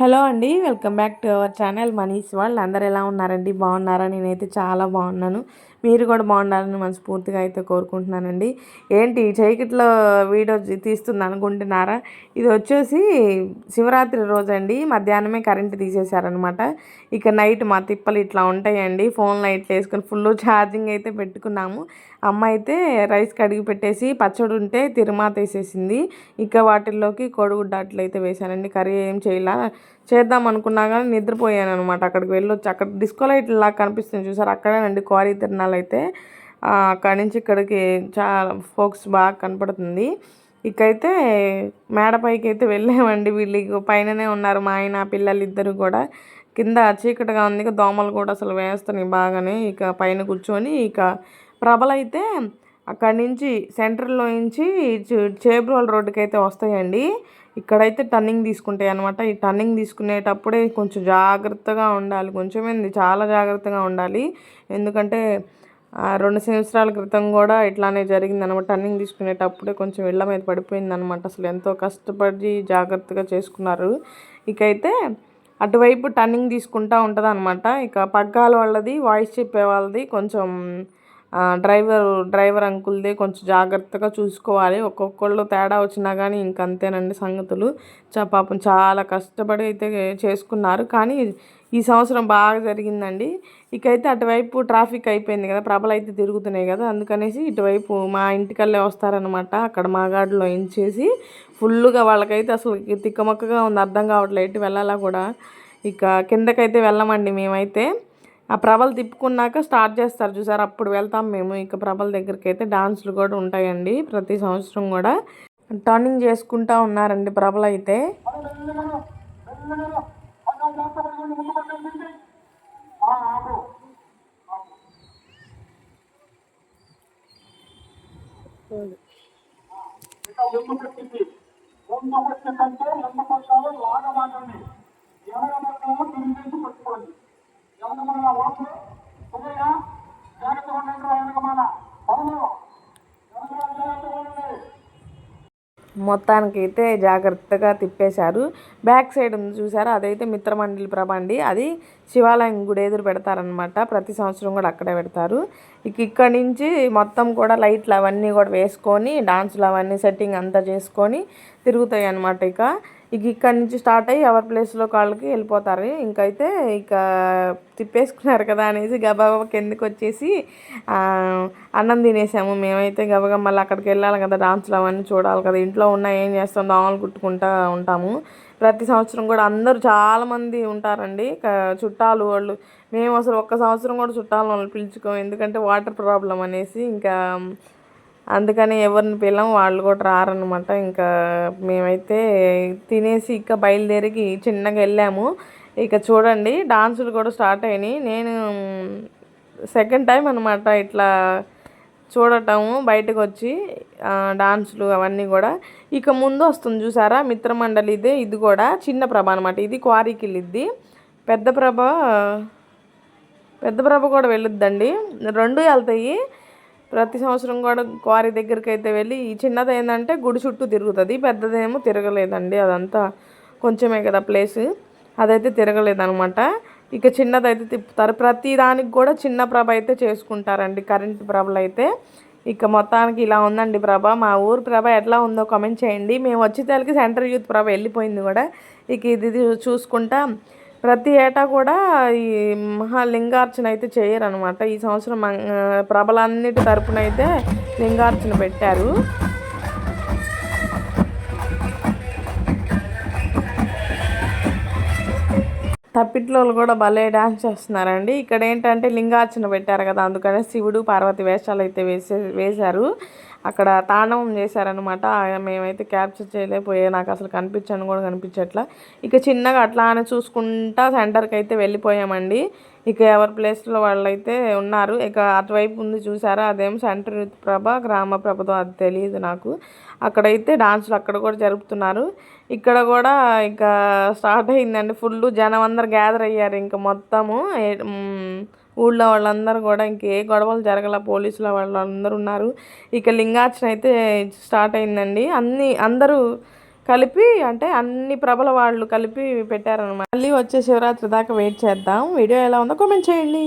Hello అండి. Welcome back to our channel Manish world. అందరూ ఎలా ఉన్నారండి? బాగున్నారా? నేనైతే చాలా బాగున్నాను. మీరు కూడా బాగుండాలని మనస్ఫూర్తిగా అయితే కోరుకుంటున్నానండి. ఏంటి చీకట్లో వీడియో తీస్తుంది అనుకుంటున్నారా? ఇది వచ్చేసి శివరాత్రి రోజండి. మధ్యాహ్నమే కరెంట్ తీసేశారనమాట. ఇక నైట్ మా తిప్పలు ఇట్లా ఉంటాయండి. ఫోన్ లైట్లు వేసుకొని ఫుల్ ఛార్జింగ్ అయితే పెట్టుకున్నాము. అమ్మ అయితే రైస్ కడిగి పెట్టేసి పచ్చడి ఉంటే తిరుమాత వేసేసింది. ఇక వాటిల్లోకి కోడిగుడ్డ అట్లయితే వేసానండి. కర్రీ ఏం చేయాల చేద్దాం అనుకున్నా కానీ నిద్రపోయాను అనమాట. అక్కడికి వెళ్ళొచ్చి అక్కడ డిస్కో లైట్ లాగా కనిపిస్తుంది చూసారు, అక్కడేనండి క్వారీ తిరణాలు అయితే. అక్కడి నుంచి ఇక్కడికి చాలా ఫోక్స్ బాగా కనపడుతుంది. ఇకైతే మేడపైకి అయితే వెళ్ళామండి. వీళ్ళు పైననే ఉన్నారు, మా ఆయన పిల్లలు ఇద్దరు కూడా. కింద చీకటిగా ఉంది, దోమలు కూడా అసలు వేస్తున్నాయి బాగానే. ఇక పైన కూర్చొని ఇక ప్రభలైతే అక్కడి నుంచి సెంటర్లో నుంచి చేబ్రోల్ రోడ్డుకి అయితే వస్తాయండి. ఇక్కడైతే టర్నింగ్ తీసుకుంటాయి అనమాట. ఈ టర్నింగ్ తీసుకునేటప్పుడే కొంచెం జాగ్రత్తగా ఉండాలి. కొంచెమేంది, చాలా జాగ్రత్తగా ఉండాలి. ఎందుకంటే 2 సంవత్సరాల క్రితం కూడా ఇట్లానే జరిగిందనమాట. టర్నింగ్ తీసుకునేటప్పుడే కొంచెం ఇళ్ళ మీద పడిపోయిందనమాట. అసలు ఎంతో కష్టపడి జాగ్రత్తగా చేసుకున్నారు. ఇకైతే అటువైపు టర్నింగ్ తీసుకుంటూ ఉంటుంది అనమాట. ఇక పగ్గాల వాళ్ళది, వాయిస్ చెప్పే వాళ్ళది కొంచెం డ్రైవర్ అంకుల్దే కొంచెం జాగ్రత్తగా చూసుకోవాలి. ఒక్కొక్కళ్ళు తేడా వచ్చినా కానీ ఇంకంతేనండి సంగతులు. పాపం చాలా కష్టపడి అయితే చేసుకున్నారు. కానీ ఈ సంవత్సరం బాగా జరిగిందండి. ఇకైతే అటువైపు ట్రాఫిక్ అయిపోయింది కదా, ప్రభలు అయితే తిరుగుతున్నాయి కదా, అందుకనేసి ఇటువైపు మా ఇంటికల్లే వస్తారనమాట. అక్కడ మాగాడిలో ఇంచేసి ఫుల్గా వాళ్ళకైతే అసలు తిక్కమక్కగా ఉంది, అర్థం కావట్లేదు ఎటు వెళ్ళాలా కూడా. ఇక కిందకైతే వెళ్ళమండి మేమైతే. ఆ ప్రభలు తిప్పుకున్నాక స్టార్ట్ చేస్తారు చూసారు, అప్పుడు వెళ్తాం మేము. ఇక ప్రభల దగ్గరికి అయితే డాన్సులు కూడా ఉంటాయండి ప్రతి సంవత్సరం కూడా. టర్నింగ్ చేసుకుంటా ఉన్నారండి ప్రభలు అయితే. మొత్తానికి అయితే జాగ్రత్తగా తిప్పేశారు. బ్యాక్ సైడ్ ఉంది చూసారా, అదైతే మిత్రమండలి ప్రభ అండి. అది శివాలయం గుడి ఎదురు పెడతారనమాట. ప్రతి సంవత్సరం కూడా అక్కడే పెడతారు. ఇక్కడి నుంచి మొత్తం కూడా లైట్లు అవన్నీ కూడా వేసుకొని డాన్సులు అవన్నీ సెట్టింగ్ అంతా చేసుకొని తిరుగుతాయి అనమాట. ఇక్కడి నుంచి స్టార్ట్ అయ్యి ఎవరి ప్లేస్లో వాళ్ళకి వెళ్ళిపోతారు. ఇంకైతే తిప్పేసుకున్నారు కదా అనేసి గబగబా కిందకి వచ్చేసి అన్నం తినేసాము. మేమైతే గబగబా మళ్ళీ అక్కడికి వెళ్ళాలి కదా, డాన్సులు అవన్నీ చూడాలి కదా. ఇంట్లో ఉన్న ఏం చేస్తాం, దోమలు కుట్టుకుంటూ ఉంటాము. ప్రతి సంవత్సరం కూడా అందరూ చాలామంది ఉంటారండి చుట్టాలు వాళ్ళు. మేము అసలు ఒక్క సంవత్సరం కూడా చుట్టాలు వాళ్ళని పిలుచుకోము, ఎందుకంటే వాటర్ ప్రాబ్లం అనేసి. ఇంకా అందుకని ఎవరిని పిలం, వాళ్ళు కూడా రారనమాట. ఇంకా మేమైతే తినేసి ఇక బయలుదేరికి చిన్నగా వెళ్ళాము. ఇక చూడండి డాన్సులు కూడా స్టార్ట్ అయినాయి. నేను సెకండ్ టైం అనమాట ఇట్లా చూడటము బయటకు వచ్చి డాన్సులు అవన్నీ కూడా. ఇక ముందు వస్తుంది చూసారా మిత్రమండలిదే, ఇది కూడా చిన్న ప్రభ అనమాట. ఇది క్వారీకి వెళ్ళిద్ది. పెద్ద ప్రభ కూడా వెళ్ళొద్దండి, రెండు వెళ్తాయి. ప్రతి సంవత్సరం కూడా క్వారీ దగ్గరికి అయితే వెళ్ళి, ఈ చిన్నది ఏంటంటే గుడి చుట్టూ తిరుగుతుంది, పెద్దదేమో తిరగలేదండి. అదంతా కొంచెమే కదా ప్లేస్, అదైతే తిరగలేదనమాట. ఇక చిన్నదైతే తిప్పుతారు. ప్రతి దానికి కూడా చిన్న ప్రభ అయితే చేసుకుంటారండి, కరెంటు ప్రభలు అయితే. ఇక మొత్తానికి ఇలా ఉందండి ప్రభ. మా ఊరు ప్రభ ఎట్లా ఉందో కామెంట్ చేయండి. మేము వచ్చేసరికి సెంటర్ యూత్ ప్రభ వెళ్ళిపోయింది కూడా. ఇక ఇది చూసుకుంటా ప్రతి ఏటా కూడా ఈ మహాలింగార్చన అయితే చేయరనమాట. ఈ సంవత్సరం ప్రభలన్నిటి తరపున అయితే లింగార్చన పెట్టారు. తప్పిట్లో కూడా భలే డ్యాన్స్ చేస్తున్నారండి. ఇక్కడ ఏంటంటే లింగార్చన పెట్టారు కదా, అందుకనే శివుడు పార్వతి వేషాలు అయితే వేశారు. అక్కడ తాండవం చేశారనమాట. మేమైతే క్యాప్చర్ చేయలేకపోయా, నాకు అసలు కనిపించను కూడా కనిపించట్లా. ఇక చిన్నగా అట్లా అని చూసుకుంటా సెంటర్కి అయితే వెళ్ళిపోయామండి. ఇక ఎవరి ప్లేస్లో వాళ్ళైతే ఉన్నారు. ఇక అటువైపు ఉంది చూసారా, అదేమో సెంటర్ యూత్ ప్రభ, గ్రామ ప్రభతో అది తెలియదు నాకు. అక్కడైతే డాన్సులు అక్కడ కూడా జరుపుతున్నారు. ఇక్కడ కూడా ఇంకా స్టార్ట్ అయిందండి. ఫుల్ జనం అందరు గ్యాదర్ అయ్యారు. ఇంకా మొత్తము ఊళ్ళో వాళ్ళందరూ కూడా ఇంకే గొడవలు జరగల, పోలీసుల వాళ్ళందరూ ఉన్నారు. ఇక లింగార్చన అయితే స్టార్ట్ అయిందండి. అందరూ కలిపి అంటే అన్ని ప్రభల వాళ్ళు కలిపి పెట్టారనమాట. మళ్ళీ వచ్చే శివరాత్రి దాకా వెయిట్ చేద్దాం. వీడియో ఎలా ఉందో కామెంట్ చేయండి.